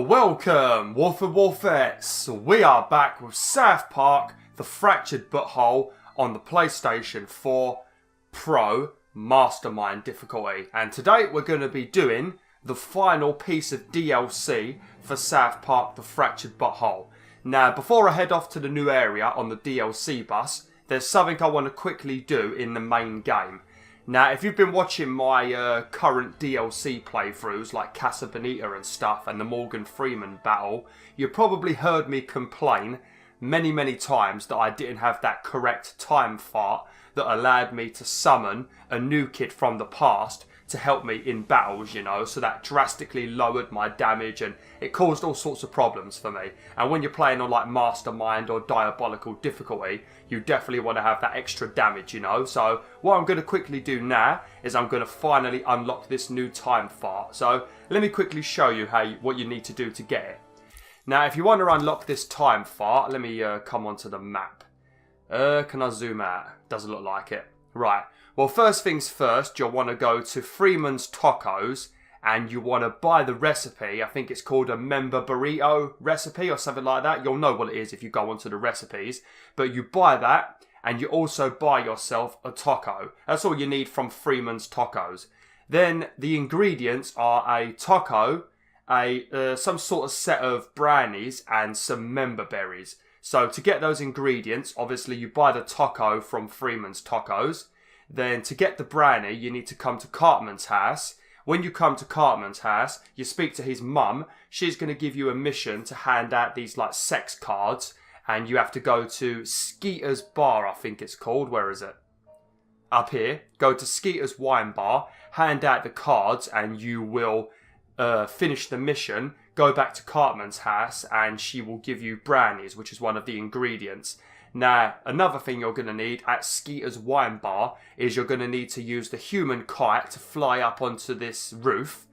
Welcome, Wolf and Wolfettes. We are back with South Park, The Fractured Butthole on the PlayStation 4 Pro Mastermind difficulty. And today we're going to be doing the final piece of DLC for South Park, The Fractured Butthole. Now, before I head off to the new area on the DLC bus, there's something I want to quickly do in the main game. Now, if you've been watching my current DLC playthroughs like Casa Bonita and stuff and the Morgan Freeman battle, you probably heard me complain many times that I didn't have that correct time fart that allowed me to summon a new kid from the past to help me in battles, you know, so that drastically lowered my damage and it caused all sorts of problems for me. And when you're playing on like Mastermind or Diabolical difficulty, you definitely want to have that extra damage, you know. So what I'm going to quickly do now is I'm going to finally unlock this new time fart. So let me quickly show you what you need to do to get it. Now, if you want to unlock this time fart, let me come onto the map. Can I zoom out? Doesn't look like it. Right. Well, first things first, you'll want to go to Freeman's Tacos and you want to buy the recipe. I think it's called a member burrito recipe or something like that. You'll know what it is if you go onto the recipes. But you buy that and you also buy yourself a taco. That's all you need from Freeman's Tacos. Then the ingredients are a taco, some sort of set of brownies and some member berries. So to get those ingredients, obviously you buy the taco from Freeman's Tacos. Then to get the brownie, you need to come to Cartman's house. When you come to Cartman's house, you speak to his mum. She's going to give you a mission to hand out these like sex cards. And you have to go to Skeeter's Bar, I think it's called. Where is it? Up here. Go to Skeeter's Wine Bar, hand out the cards, and you will finish the mission. Go back to Cartman's house, and she will give you brownies, which is one of the ingredients. Now, another thing you're going to need at Skeeter's Wine Bar is you're going to need to use the human kite to fly up onto this roof.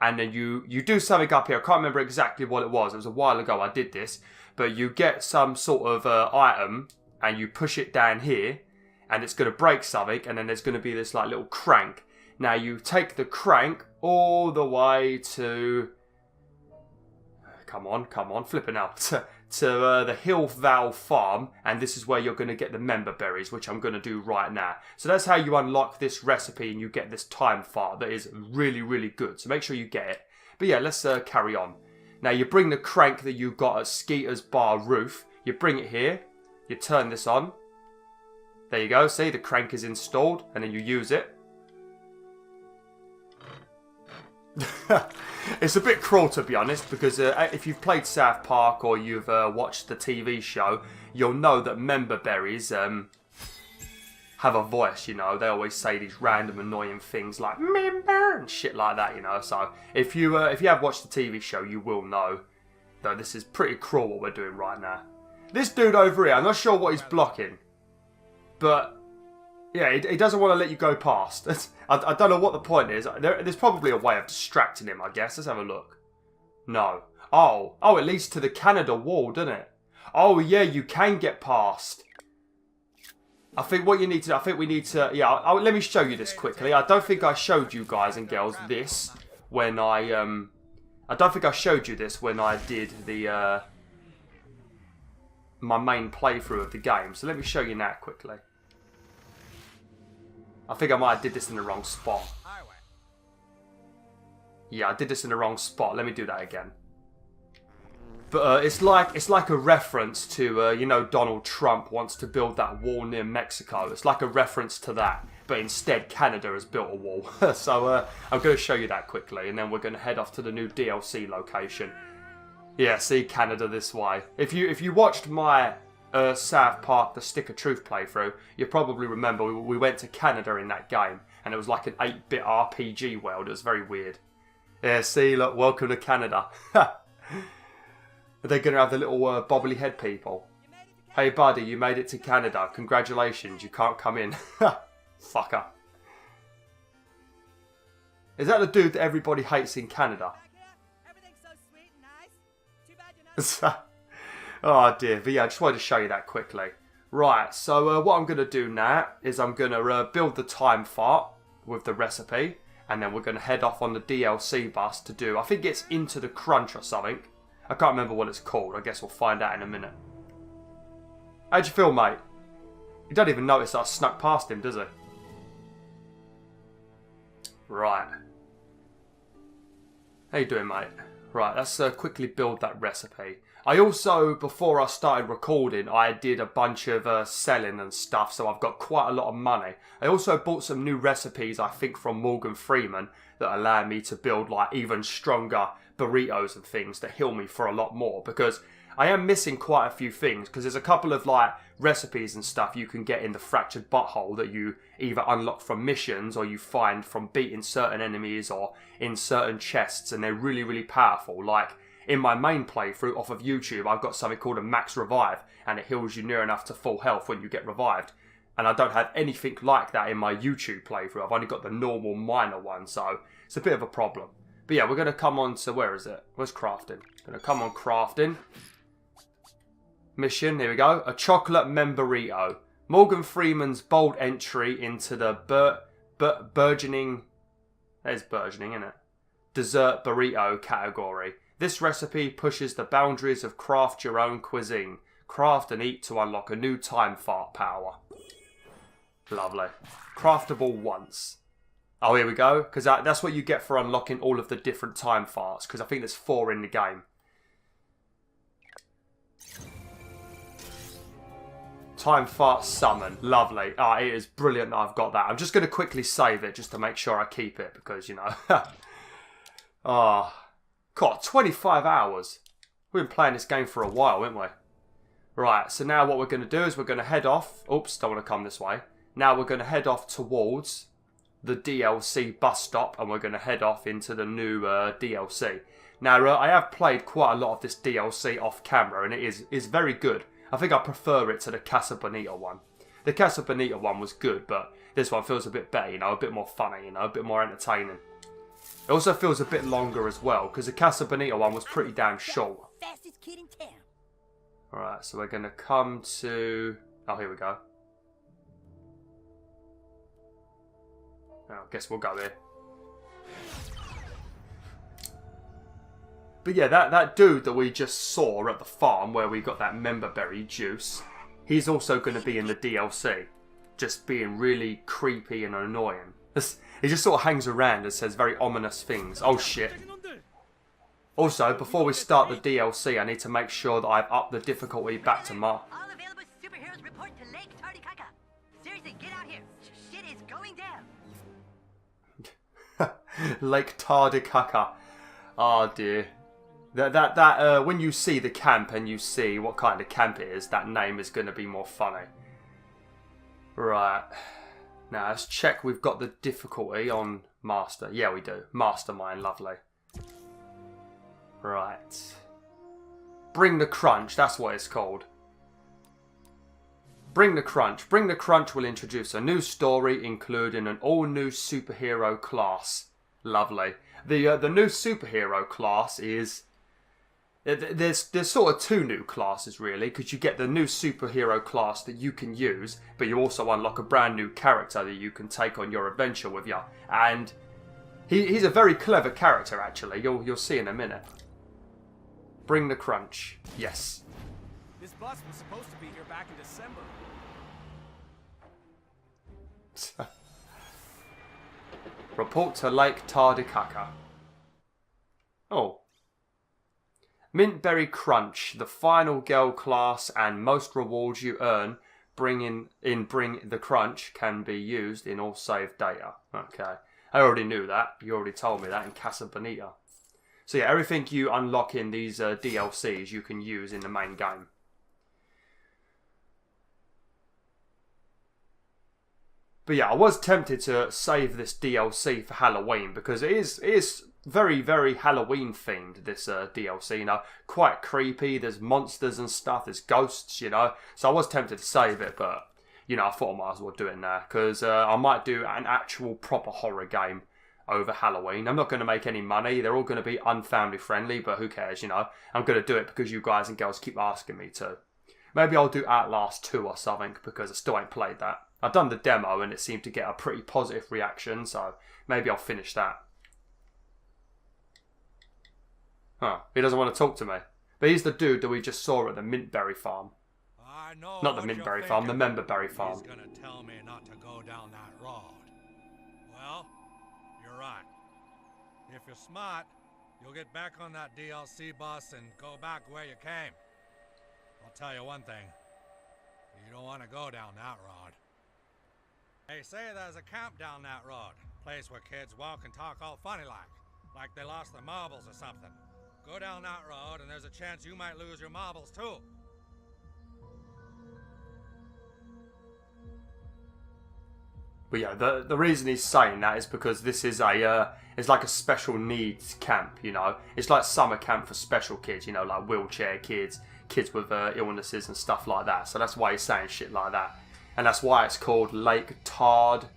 And then you do something up here. I can't remember exactly what it was. It was a while ago I did this. But you get some sort of item and you push it down here. And it's going to break something. And then there's going to be this like little crank. Now, you take the crank all the way to... Come on, flipping out. To the Hill Val Farm, and this is where you're going to get the member berries, which I'm going to do right now. So that's how you unlock this recipe and you get this time fart that is really good. So make sure you get it. But yeah, let's carry on. Now you bring the crank that you got at Skeeter's Bar roof. You bring it here. You turn this on. There you go. See, the crank is installed, and then you use it. It's a bit cruel, to be honest, because if you've played South Park or you've watched the TV show, you'll know that member berries have a voice, you know. They always say these random annoying things like member and shit like that, you know. So if you have watched the TV show, you will know that this is pretty cruel what we're doing right now. This dude over here, I'm not sure what he's blocking, but yeah, he doesn't want to let you go past. I don't know what the point is. There's probably a way of distracting him, I guess. Let's have a look. No. Oh, it leads to the Canada wall, doesn't it? Oh, yeah, you can get past. I think we need to, yeah, let me show you this quickly. I don't think I showed you guys and girls this when I don't think I showed you this when I did the, my main playthrough of the game. So let me show you now quickly. I think I might have did this in the wrong spot. Yeah, I did this in the wrong spot. Let me do that again. But it's like a reference to, you know, Donald Trump wants to build that wall near Mexico. It's like a reference to that. But instead, Canada has built a wall. So I'm going to show you that quickly. And then we're going to head off to the new DLC location. Yeah, see, Canada this way. If you watched my... South Park, the Stick of Truth playthrough, you probably remember we went to Canada in that game, and it was like an 8-bit RPG world. It was very weird. Yeah, see, look, welcome to Canada. They're going to have the little bobbly head people. Hey buddy, you made it to Canada. Congratulations, you can't come in. Fucker. Is that the dude that everybody hates in Canada? Everything's so sweet and nice. Too bad you're not... Oh dear, but yeah, I just wanted to show you that quickly. Right, so what I'm going to do now is I'm going to build the time fart with the recipe. And then we're going to head off on the DLC bus to do, I think it's Into the Crunch or something. I can't remember what it's called. I guess we'll find out in a minute. How'd you feel, mate? You don't even notice that I snuck past him, does he? Right. How you doing, mate? Right, let's quickly build that recipe. I also, before I started recording, I did a bunch of selling and stuff, so I've got quite a lot of money. I also bought some new recipes, I think, from Morgan Freeman that allow me to build like even stronger burritos and things that heal me for a lot more, because I am missing quite a few things, because there's a couple of like recipes and stuff you can get in the Fractured Butthole that you either unlock from missions or you find from beating certain enemies or in certain chests, and they're really, really powerful. Like in my main playthrough off of YouTube, I've got something called a Max Revive, and it heals you near enough to full health when you get revived. And I don't have anything like that in my YouTube playthrough. I've only got the normal minor one, so it's a bit of a problem. But yeah, we're going to come on to, where is it? Where's crafting? Going to come on crafting. Mission, here we go. A chocolate memburrito. Morgan Freeman's bold entry into the burgeoning, there's burgeoning, isn't it? Dessert burrito category. This recipe pushes the boundaries of craft your own cuisine. Craft and eat to unlock a new time fart power. Lovely. Craftable once. Oh, here we go. Because that's what you get for unlocking all of the different time farts. Because I think there's 4 in the game. Time fart summon. Lovely. Ah, it is brilliant that I've got that. I'm just going to quickly save it just to make sure I keep it. Because, you know. Ah. God, 25 hours. We've been playing this game for a while, haven't we? Right, so now what we're going to do is we're going to head off. Oops, don't want to come this way. Now we're going to head off towards the DLC bus stop, and we're going to head off into the new DLC. Now, I have played quite a lot of this DLC off camera, and it is very good. I think I prefer it to the Casa Bonita one. The Casa Bonita one was good, but this one feels a bit better, you know, a bit more funny, you know, a bit more entertaining. It also feels a bit longer as well, because the Casa Bonita one was pretty damn short. Fastest kid in town. Alright, so we're going to come to... Oh, here we go. Oh, I guess we'll go here. But yeah, that dude that we just saw at the farm where we got that memberberry juice, he's also going to be in the DLC. Just being really creepy and annoying. He just sort of hangs around and says very ominous things. Oh shit. Also, before we start the DLC, I need to make sure that I've upped the difficulty back to All available superheroes report to Lake Tardicaca. Seriously, get out here. Shit is going down. Lake Tardicaca. Oh dear. That when you see the camp and you see what kind of camp it is, that name is going to be more funny. Right. Now let's check we've got the difficulty on Master. Yeah, we do. Mastermind, lovely. Right. Bring the Crunch, that's what it's called. Bring the Crunch. Bring the Crunch will introduce a new story, including an all-new superhero class. Lovely. The new superhero class is... There's sort of 2 new classes really, because you get the new superhero class that you can use, but you also unlock a brand new character that you can take on your adventure with you. And he's a very clever character actually, you'll see in a minute. Bring the Crunch. Yes. This bus was supposed to be here back in December. Report to Lake Tardicaca. Oh. Mintberry Crunch, the final girl class and most rewards you earn Bring the Crunch can be used in all saved data. Okay. I already knew that. You already told me that in Casa Bonita. So yeah, everything you unlock in these DLCs you can use in the main game. But yeah, I was tempted to save this DLC for Halloween because it is very, very Halloween themed, this DLC, you know. Quite creepy, there's monsters and stuff, there's ghosts, you know. So I was tempted to save it, but, you know, I thought I might as well do it now. Because I might do an actual proper horror game over Halloween. I'm not going to make any money, they're all going to be unfamily friendly, but who cares, you know. I'm going to do it because you guys and girls keep asking me to. Maybe I'll do Outlast 2 or something, because I still ain't played that. I've done the demo and it seemed to get a pretty positive reaction, so maybe I'll finish that. Huh, he doesn't want to talk to me. But he's the dude that we just saw at the Mintberry farm. I know Not the what Mintberry you're farm, the thinking. Memberberry farm. He's gonna tell me not to go down that road. Well, you're right. If you're smart, you'll get back on that DLC bus and go back where you came. I'll tell you one thing. You don't want to go down that road. They say there's a camp down that road. Place where kids walk and talk all funny like they lost their marbles or something. Go down that road and there's a chance you might lose your marbles too. But yeah, the reason he's saying that is because this is it's like a special needs camp, you know. It's like summer camp for special kids, you know, like wheelchair kids, kids with illnesses and stuff like that. So that's why he's saying shit like that. And that's why it's called Lake Tardicaca,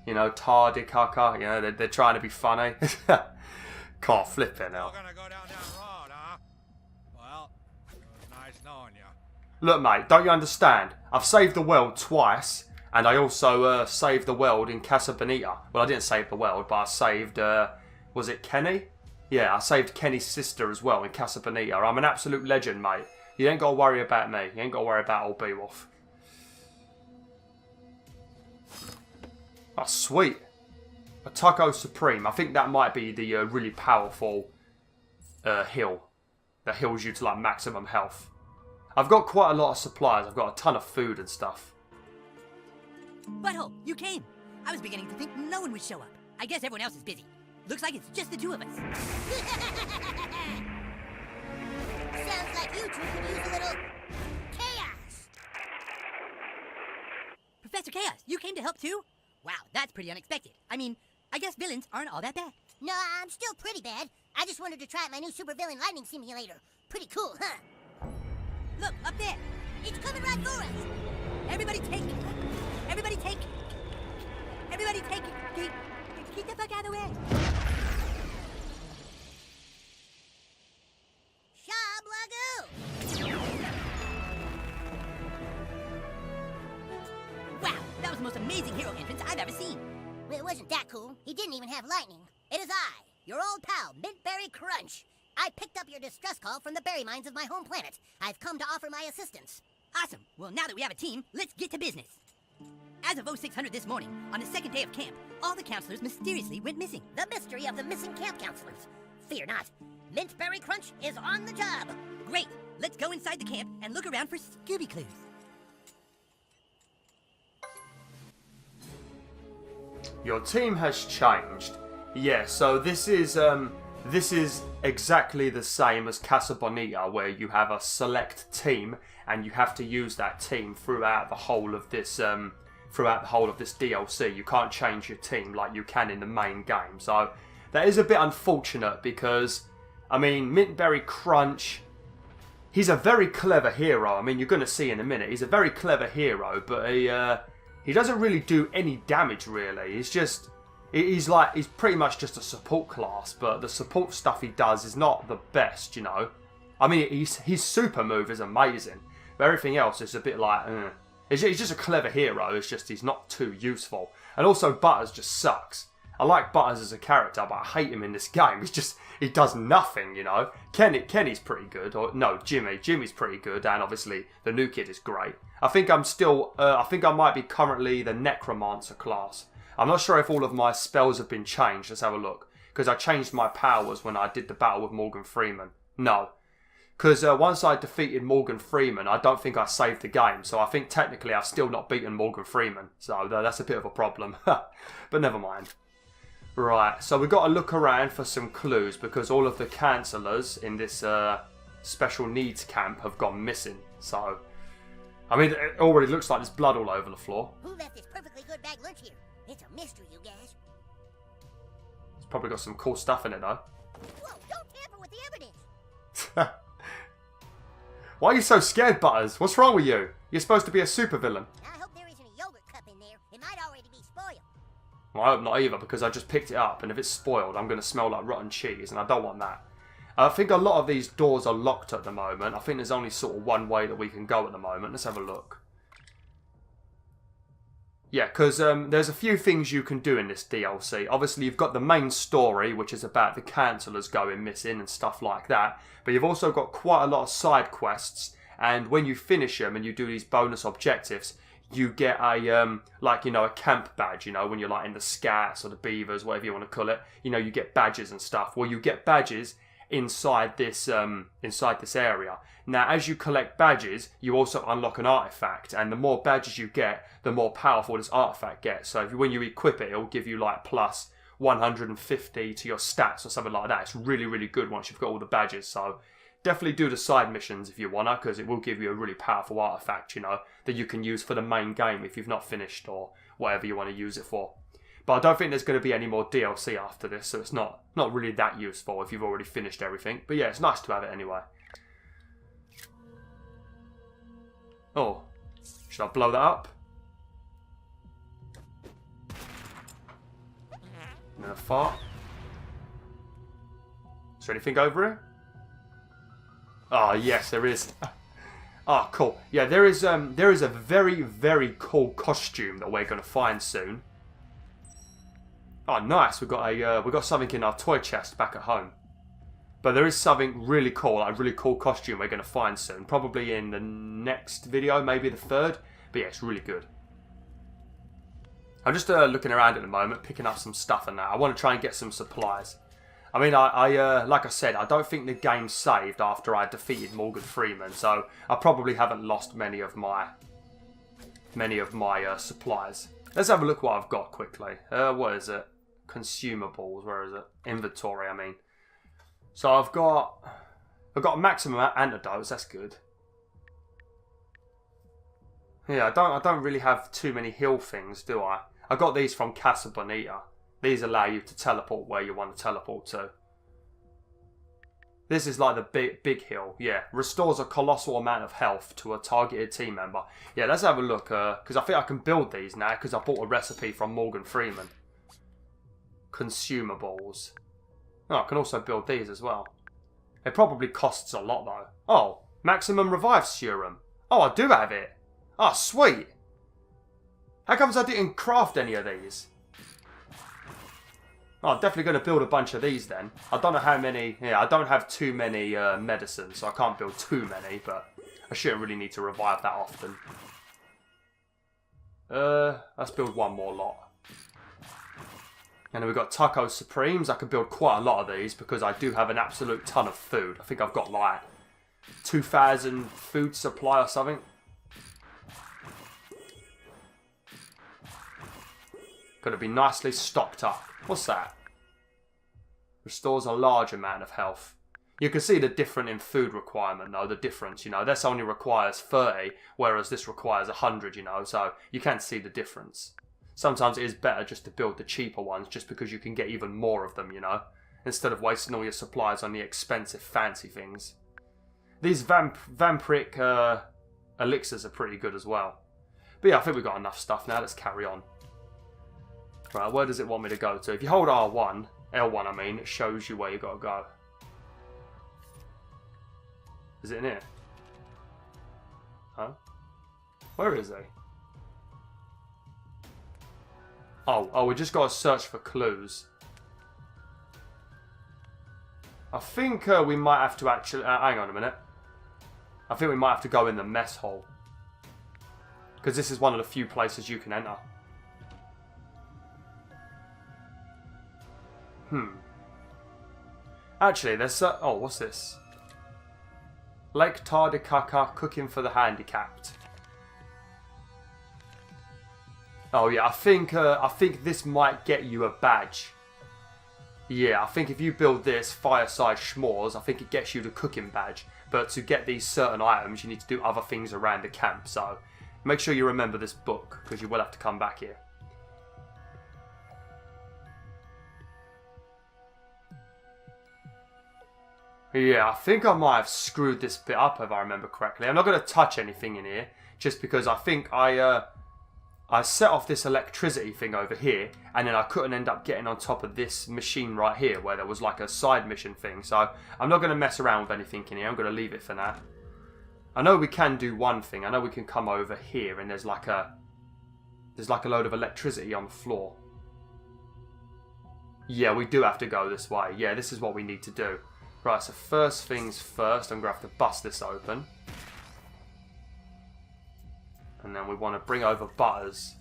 you know, they're trying to be funny. Can't flip it now. You're gonna go down that road, huh? Well, it was nice knowing you. Look, mate, don't you understand? I've saved the world twice, and I also saved the world in Casa Bonita. Well, I didn't save the world, but I saved, was it Kenny? Yeah, I saved Kenny's sister as well in Casa Bonita. I'm an absolute legend, mate. You ain't got to worry about me. You ain't got to worry about old BwolfTheWolf. Oh, sweet. A Taco Supreme. I think that might be the really powerful heal. That heals you to like maximum health. I've got quite a lot of supplies. I've got a ton of food and stuff. Butthole, you came. I was beginning to think no one would show up. I guess everyone else is busy. Looks like it's just the two of us. Sounds like you two could use a little chaos. Professor Chaos, you came to help too? Wow, that's pretty unexpected. I mean, I guess villains aren't all that bad. No, I'm still pretty bad. I just wanted to try out my new supervillain lightning simulator. Pretty cool, huh? Look, up there. It's coming right for us. Everybody take. Everybody take. Everybody take. Get the fuck out of the way. Shablagoo! Wow, that was the most amazing hero entrance I've ever seen. Well, it wasn't that cool. He didn't even have lightning. It is I, your old pal, Mintberry Crunch. I picked up your distress call from the berry mines of my home planet. I've come to offer my assistance. Awesome. Well, now that we have a team, let's get to business. As of 0600 this morning, on the second day of camp, all the counselors mysteriously went missing. The mystery of the missing camp counselors. Fear not. Mintberry Crunch is on the job. Great. Let's go inside the camp and look around for Scooby clues. Your team has changed. Yeah, so this is exactly the same as Casa Bonita, where you have a select team and you have to use that team throughout the whole of this DLC. You can't change your team like you can in the main game. So that is a bit unfortunate because, I mean, Mintberry Crunch, he's a very clever hero. I mean, you're going to see in a minute. He's a very clever hero, but he doesn't really do any damage, really. He's pretty much just a support class, but the support stuff he does is not the best, you know. I mean, his super move is amazing, but everything else is a bit like, He's just a clever hero, it's just he's not too useful. And also, Butters just sucks. I like Butters as a character, but I hate him in this game. He does nothing, you know. Kenny's pretty good, or no, Jimmy's pretty good, and obviously the new kid is great. I think I might be currently the Necromancer class. I'm not sure if all of my spells have been changed. Let's have a look. Because I changed my powers when I did the battle with Morgan Freeman. No. Because once I defeated Morgan Freeman, I don't think I saved the game. So I think technically I've still not beaten Morgan Freeman. So that's a bit of a problem. But never mind. Right, so we've got to look around for some clues. Because all of the counsellors in this special needs camp have gone missing. So, I mean, it already looks like there's blood all over the floor. Who left this perfectly good bag lunch here? It's a mystery, you guys. It's probably got some cool stuff in it, though. Whoa, don't tamper with the evidence. Why are you so scared, Butters? What's wrong with you? You're supposed to be a supervillain. I hope there isn't a yogurt cup in there. It might already be spoiled. Well, I hope not either, because I just picked it up, and if it's spoiled, I'm going to smell like rotten cheese, and I don't want that. I think a lot of these doors are locked at the moment. I think there's only sort of one way that we can go at the moment. Let's have a look. Yeah, because there's a few things you can do in this DLC. Obviously, you've got the main story, which is about the councillors going missing and stuff like that. But you've also got quite a lot of side quests. And when you finish them and you do these bonus objectives, you get a, like, you know, a camp badge, you know, when you're like in the Scouts or the Beavers, whatever you want to call it. You know, you get badges and stuff. Well, you get badges inside this area. Now, as you collect badges, you also unlock an artifact, and the more badges you get, the more powerful this artifact gets. So when you equip it, it'll give you like plus 150 to your stats or something like that. It's really, really good once you've got all the badges. So definitely do the side missions if you wanna, because it will give you a really powerful artifact, you know, that you can use for the main game if you've not finished or whatever you want to use it for. But I don't think there's going to be any more DLC after this, so it's not really that useful if you've already finished everything. But yeah, it's nice to have it anyway. Oh, should I blow that up? And then a fart. Is there anything over here? Oh, yes, there is. Oh, cool. Yeah, there is a very, very cool costume that we're going to find soon. Oh, nice. We got something in our toy chest back at home. But there is something really cool, like a really cool costume we're going to find soon. Probably in the next video, maybe the third. But yeah, it's really good. I'm just looking around at the moment, picking up some stuff and that. I want to try and get some supplies. I mean, like I said, I don't think the game saved after I defeated Morgan Freeman, so I probably haven't lost many of my supplies. Let's have a look what I've got quickly. What is it? Consumables. Where is it? Inventory. I mean, so I've got maximum antidotes. That's good. Yeah, I don't really have too many heal things, do I? I got these from Casa Bonita. These allow you to teleport where you want to teleport to. This is like the big heal. Yeah, restores a colossal amount of health to a targeted team member. Yeah, let's have a look, because I think I can build these now, because I bought a recipe from Morgan Freeman. Consumables. Oh, I can also build these as well. It probably costs a lot, though. Oh, maximum revive serum. Oh, I do have it. Oh, sweet. How comes I didn't craft any of these? Oh, I'm definitely going to build a bunch of these then. I don't know how many. Yeah, I don't have too many medicines, so I can't build too many, but I shouldn't really need to revive that often. Let's build one more lot. And then we've got Taco Supremes. I can build quite a lot of these because I do have an absolute ton of food. I think I've got like 2,000 food supply or something. Gotta be nicely stocked up. What's that? Restores a large amount of health. You can see the difference in food requirement though, the difference, you know. This only requires 30, whereas this requires 100, you know, so you can see the difference. Sometimes it is better just to build the cheaper ones just because you can get even more of them, you know, instead of wasting all your supplies on the expensive fancy things. These vampiric elixirs are pretty good as well. But yeah, I think we've got enough stuff now. Let's carry on. Right, where does it want me to go to? If you hold R1, L1 I mean, it shows you where you got to go. Is it in here? Huh? Where is he? Oh, we just got to search for clues. I think we might have to actually... hang on a minute. I think we might have to go in the mess hall. Because this is one of the few places you can enter. Actually, there's... oh, what's this? Lake Tardicaca, cooking for the handicapped. Oh yeah, I think this might get you a badge. Yeah, I think if you build this, Fireside S'mores, I think it gets you the cooking badge. But to get these certain items, you need to do other things around the camp. So make sure you remember this book, because you will have to come back here. Yeah, I think I might have screwed this bit up if I remember correctly. I'm not going to touch anything in here, just because I think I set off this electricity thing over here, and then I couldn't end up getting on top of this machine right here, where there was like a side mission thing. So I'm not going to mess around with anything in here. I'm going to leave it for now. I know we can do one thing. I know we can come over here, and there's like a There's like a load of electricity on the floor. Yeah, we do have to go this way. Yeah, this is what we need to do. Right, so first things first, I'm going to have to bust this open. And then we want to bring over Butters.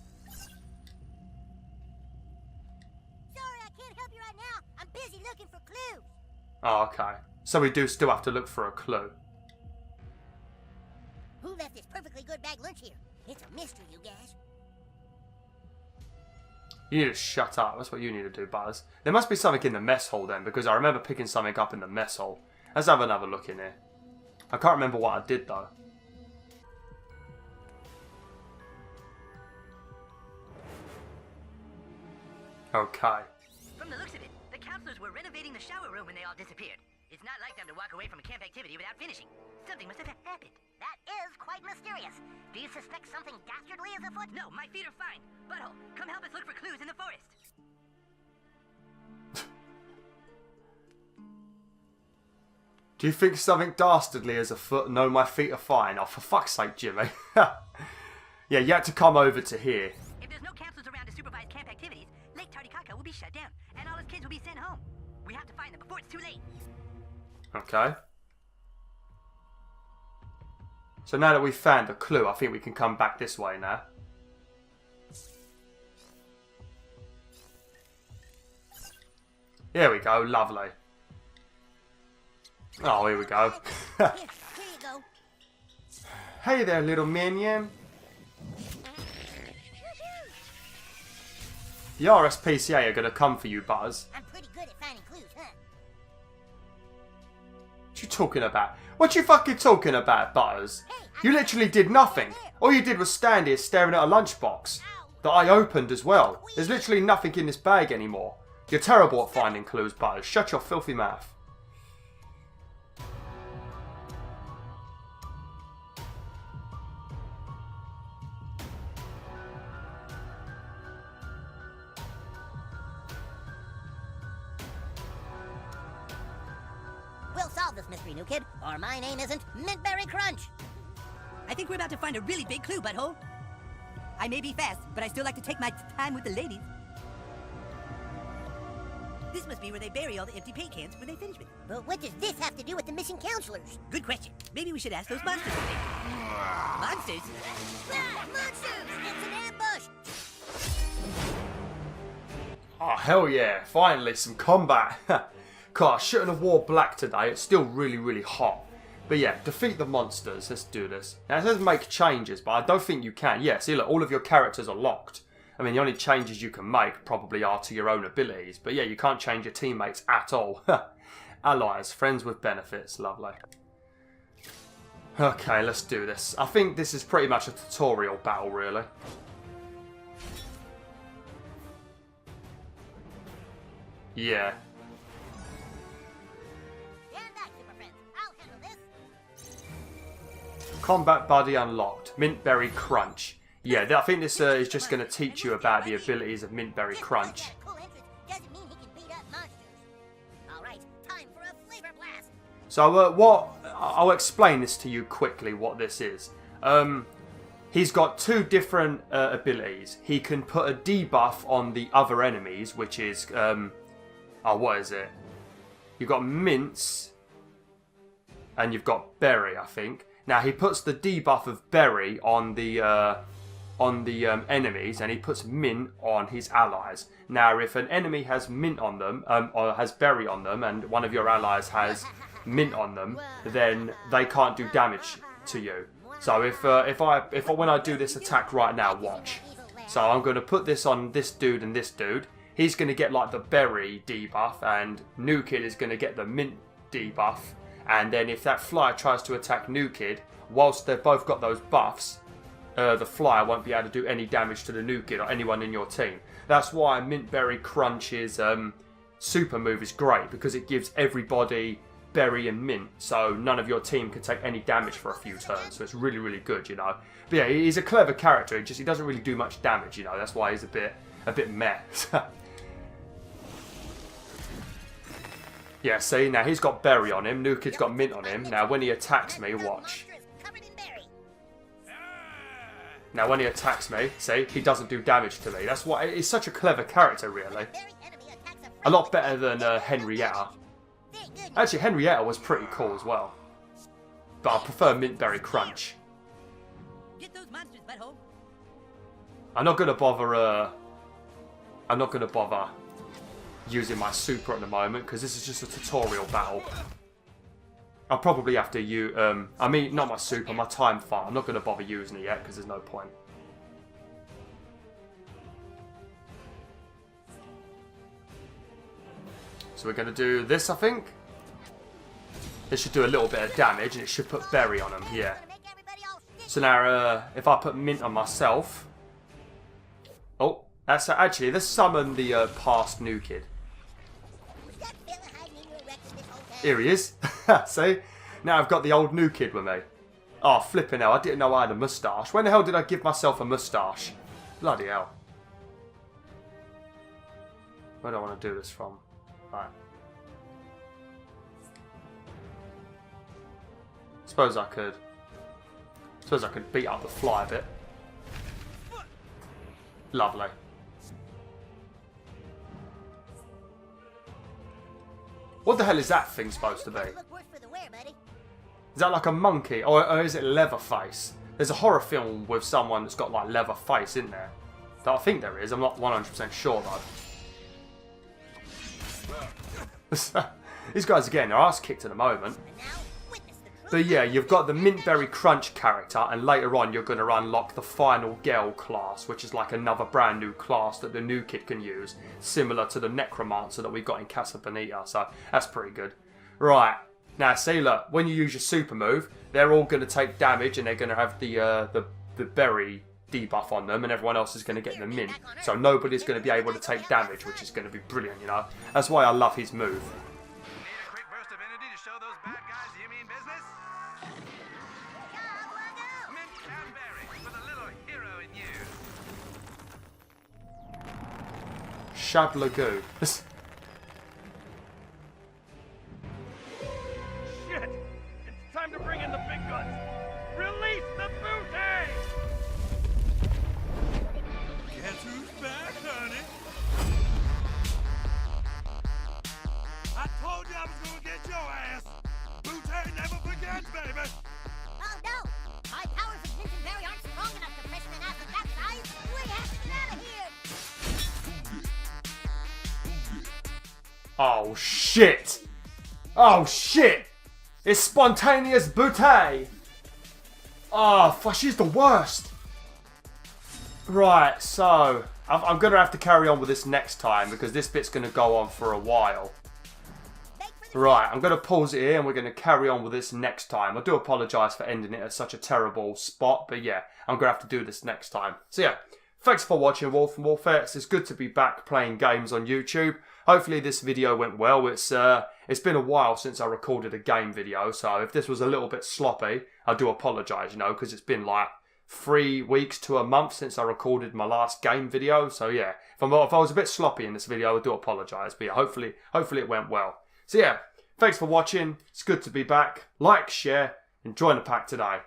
Sorry, I can't help you right now. I'm busy looking for clues. Oh, okay. So we do still have to look for a clue. Who left this perfectly good bag lunch here? It's a mystery, you guys. You need to shut up. That's what you need to do, Butters. There must be something in the mess hall then, because I remember picking something up in the mess hall. Let's have another look in here. I can't remember what I did, though. Okay. From the looks of it, the counselors were renovating the shower room when they all disappeared. It's not like them to walk away from a camp activity without finishing. Something must have happened. That is quite mysterious. Do you suspect something dastardly is afoot? No, my feet are fine. Butthole, come help us look for clues in the forest. Do you think something dastardly is afoot? No, my feet are fine. Oh, for fuck's sake, Jimmy. Yeah, you had to come over to here. If there's no counselors around to supervise camp activities, Lake Tardicaca will be shut down, and all his kids will be sent home. We have to find them before it's too late. Okay. So now that we've found the clue, I think we can come back this way now. Here we go, lovely. Oh, here we go. Here you go. Hey there, little minion. The RSPCA are going to come for you, Buzz. I'm pretty good at finding clues, huh? What you talking about? What you fucking talking about, Butters? You literally did nothing. All you did was stand here staring at a lunchbox that I opened as well. There's literally nothing in this bag anymore. You're terrible at finding clues, Butters. Shut your filthy mouth. We'll solve this mystery, new kid, or my name isn't Mintberry Crunch. I think we're about to find a really big clue, butthole. I may be fast, but I still like to take my time with the ladies. This must be where they bury all the empty paint cans when they finish with it. But what does this have to do with the missing counselors? Good question. Maybe we should ask those monsters what they Monsters? Ah, monsters! It's an ambush! Oh, hell yeah. Finally, some combat. God, I shouldn't have wore black today. It's still really, really hot. But yeah, defeat the monsters. Let's do this. Now, it says make changes, but I don't think you can. Yeah, see, look, all of your characters are locked. I mean, the only changes you can make probably are to your own abilities. But yeah, you can't change your teammates at all. Allies, friends with benefits. Lovely. Okay, let's do this. I think this is pretty much a tutorial battle, really. Yeah. Stand back, super friends. I'll handle this. Combat buddy unlocked. Mintberry Crunch. Yeah, I think this is just going to teach you about the abilities of Mintberry Crunch. Just because he's got a cool entrance doesn't mean he can beat up monsters. All right, time for a flavor blast. So I'll explain this to you quickly what this is. He's got two different abilities. He can put a debuff on the other enemies, which is what is it? You've got Mince and you've got Berry, I think. Now he puts the debuff of Berry on the enemies, and he puts Mint on his allies. Now, if an enemy has Mint on them, or has Berry on them, and one of your allies has Mint on them, then they can't do damage to you. So if when I do this attack right now, watch. So I'm going to put this on this dude and this dude. He's going to get like the Berry debuff, and New Kid is going to get the Mint debuff. And then if that flyer tries to attack New Kid, whilst they've both got those buffs, the flyer won't be able to do any damage to the New Kid or anyone in your team. That's why Mintberry Crunch's super move is great, because it gives everybody Berry and Mint, so none of your team can take any damage for a few turns. So it's really, really good, you know. But yeah, he's a clever character. He doesn't really do much damage, you know. That's why he's a bit meh. Yeah, see, now he's got Berry on him. New Kid's got Mint on him. Now when he attacks me, watch. Now when he attacks me, see, he doesn't do damage to me. That's why he's such a clever character, really. A lot better than Henrietta. Actually, Henrietta was pretty cool as well. But I prefer Mintberry Crunch. Get those monsters, butthole. I'm not gonna bother using my super at the moment because this is just a tutorial battle. I'll probably have to use, I mean, not my super, my time fire. I'm not gonna bother using it yet because there's no point. So we're gonna do this, I think. This should do a little bit of damage and it should put berry on him, yeah. So now, if I put mint on myself... Oh, that's actually, let's summon the past new kid. Here he is. See? Now I've got the old new kid with me. Oh, flipping hell, I didn't know I had a moustache. When the hell did I give myself a moustache? Bloody hell. Where do I want to do this from? Right. Suppose I could beat up the fly a bit. Lovely. What the hell is that thing supposed to be? Is that like a monkey? Or is it Leatherface? There's a horror film with someone that's got like Leatherface in there. I think there is. I'm not 100% sure though. These guys are getting their ass kicked at the moment. But yeah, you've got the Mintberry Crunch character, and later on you're going to unlock the final girl class, which is like another brand new class that the new kid can use, similar to the Necromancer that we got in Casa Bonita, so that's pretty good. Right, now see, look, when you use your super move, they're all going to take damage, and they're going to have the berry debuff on them, and everyone else is going to get the mint, so nobody's going to be able to take damage, which is going to be brilliant, you know. That's why I love his move. Shablagoo. Shit! It's time to bring in the big guns! Release the booty! Guess who's back, honey? I told you I was gonna get your ass! Booty never forgets, baby! Oh no! My powers of Mintberry aren't strong enough to press an ass of that size! We have to get out of here! Oh shit! Oh shit! It's spontaneous booty! Oh, fuck, she's the worst! Right, so I'm gonna have to carry on with this next time because this bit's gonna go on for a while. Right, I'm gonna pause it here and we're gonna carry on with this next time. I do apologise for ending it at such a terrible spot, but yeah, I'm gonna have to do this next time. So yeah, thanks for watching Wolf and Wolfettes. It's good to be back playing games on YouTube. Hopefully this video went well. It's been a while since I recorded a game video, so if this was a little bit sloppy, I do apologise, you know, because it's been like 3 weeks to a month since I recorded my last game video. So yeah, if I was a bit sloppy in this video, I do apologise. But yeah, hopefully it went well. So yeah, thanks for watching. It's good to be back. Like, share, and join the pack today.